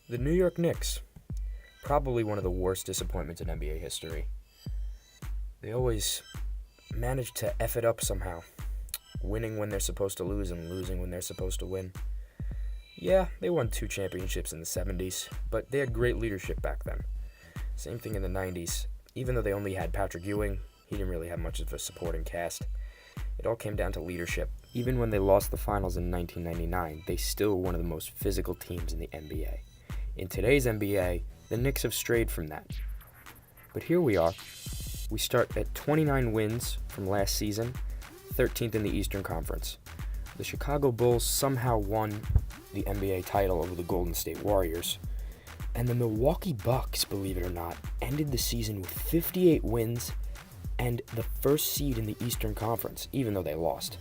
The New York Knicks, probably one of the worst disappointments in NBA history. They always manage to F it up somehow, winning when they're supposed to lose and losing when they're supposed to win. Yeah, they won 2 championships in the 70s, but they had great leadership back then. Same thing in the 90s. Even though they only had Patrick Ewing, he didn't really have much of a supporting cast. It all came down to leadership. Even when they lost the finals in 1999, they still were one of the most physical teams in the NBA. In today's NBA, the Knicks have strayed from that. But here we are. We start at 29 wins from last season, 13th in the Eastern Conference. The Chicago Bulls somehow won the NBA title over the Golden State Warriors. And the Milwaukee Bucks, believe it or not, ended the season with 58 wins and the first seed in the Eastern Conference, even though they lost.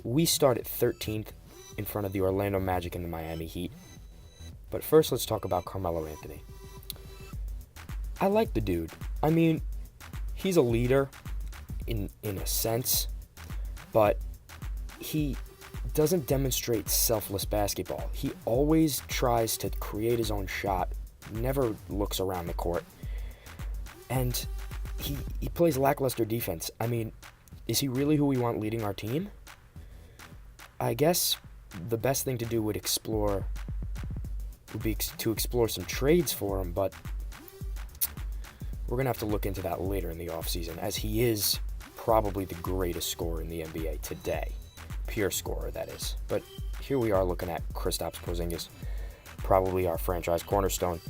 We start at 13th in front of the Orlando Magic and the Miami Heat. But first, let's talk about Carmelo Anthony. I like the dude. I mean, he's a leader in a sense, but he doesn't demonstrate selfless basketball. He always tries to create his own shot, never looks around the court, and he plays lackluster defense. I mean, is he really who we want leading our team? I guess the best thing to do would be to explore some trades for him, but we're going to have to look into that later in the offseason, as he is probably the greatest scorer in the NBA today. Pure scorer, that is. But here we are looking at Kristaps Porzingis, probably our franchise cornerstone,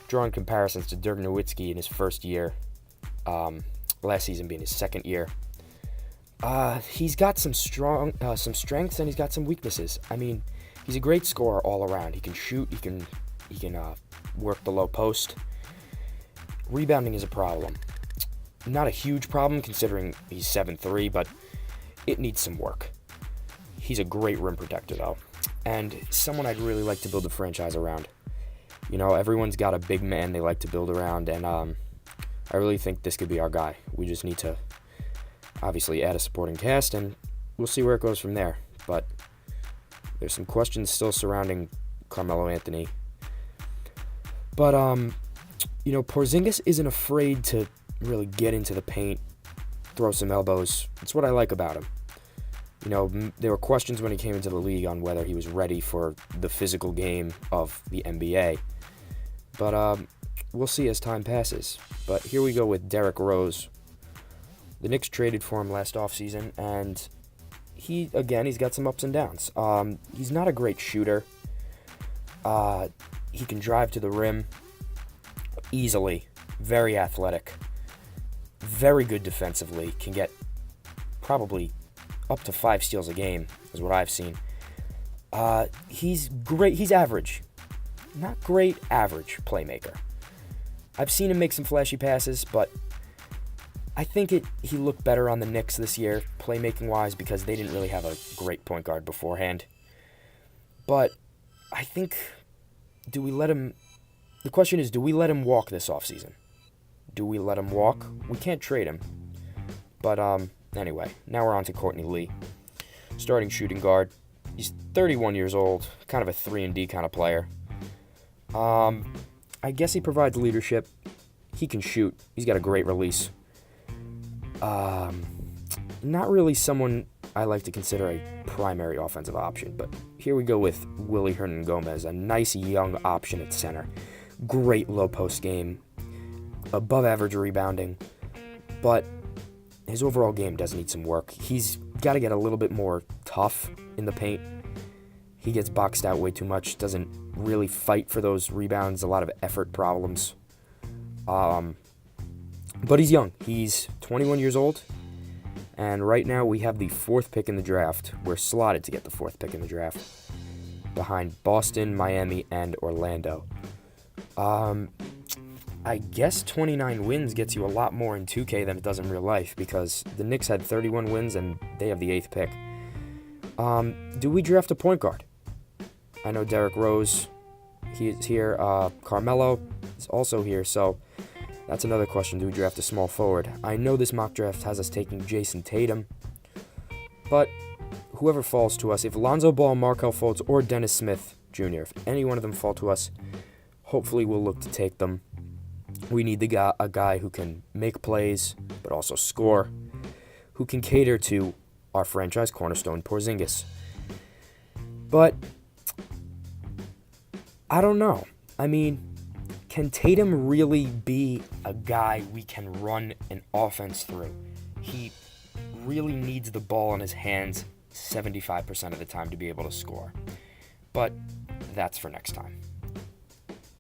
drawing comparisons to Dirk Nowitzki in his first year, last season being his second year. He's got some strengths, and he's got some weaknesses. I mean, he's a great scorer all around. He can shoot. He can work the low post. Rebounding is a problem. Not a huge problem considering he's 7'3", but it needs some work. He's a great rim protector, though, and someone I'd really like to build a franchise around. You know, everyone's got a big man they like to build around, and I really think this could be our guy. We just need to obviously add a supporting cast, and we'll see where it goes from there. But there's some questions still surrounding Carmelo Anthony. But, you know, Porzingis isn't afraid to really get into the paint, throw some elbows. That's what I like about him. You know, there were questions when he came into the league on whether he was ready for the physical game of the NBA. But we'll see as time passes. But here we go with Derrick Rose. The Knicks traded for him last offseason, and he's got some ups and downs. He's not a great shooter. He can drive to the rim easily, very athletic, very good defensively, can get probably up to 5 steals a game, is what I've seen. He's great. He's average. Not great, average playmaker. I've seen him make some flashy passes, but I think he looked better on the Knicks this year, playmaking-wise, because they didn't really have a great point guard beforehand. But I think, do we let him... The question is, do we let him walk this offseason? Do we let him walk? We can't trade him. But, anyway, now we're on to Courtney Lee. Starting shooting guard. He's 31 years old, kind of a 3-and-D kind of player. I guess he provides leadership. He can shoot. He's got a great release. Not really someone I like to consider a primary offensive option, but here we go with Willie Hernan-Gomez, a nice young option at center. Great low post game, above average rebounding, but his overall game does need some work. He's got to get a little bit more tough in the paint. He gets boxed out way too much, doesn't really fight for those rebounds, a lot of effort problems. But he's young. He's 21 years old, and right now we have the 4th pick in the draft. We're slotted to get the 4th pick in the draft, behind Boston, Miami, and Orlando. I guess 29 wins gets you a lot more in 2K than it does in real life, because the Knicks had 31 wins and they have the 8th pick. Do we draft a point guard? I know Derrick Rose, he is here. Carmelo is also here, so that's another question. Do we draft a small forward? I know this mock draft has us taking Jason Tatum, but whoever falls to us, if Lonzo Ball, Markelle Fultz, or Dennis Smith Jr. If any one of them fall to us, hopefully we'll look to take them. We need a guy who can make plays, but also score, who can cater to our franchise cornerstone, Porzingis. But I don't know. I mean, can Tatum really be a guy we can run an offense through? He really needs the ball in his hands 75% of the time to be able to score. But that's for next time.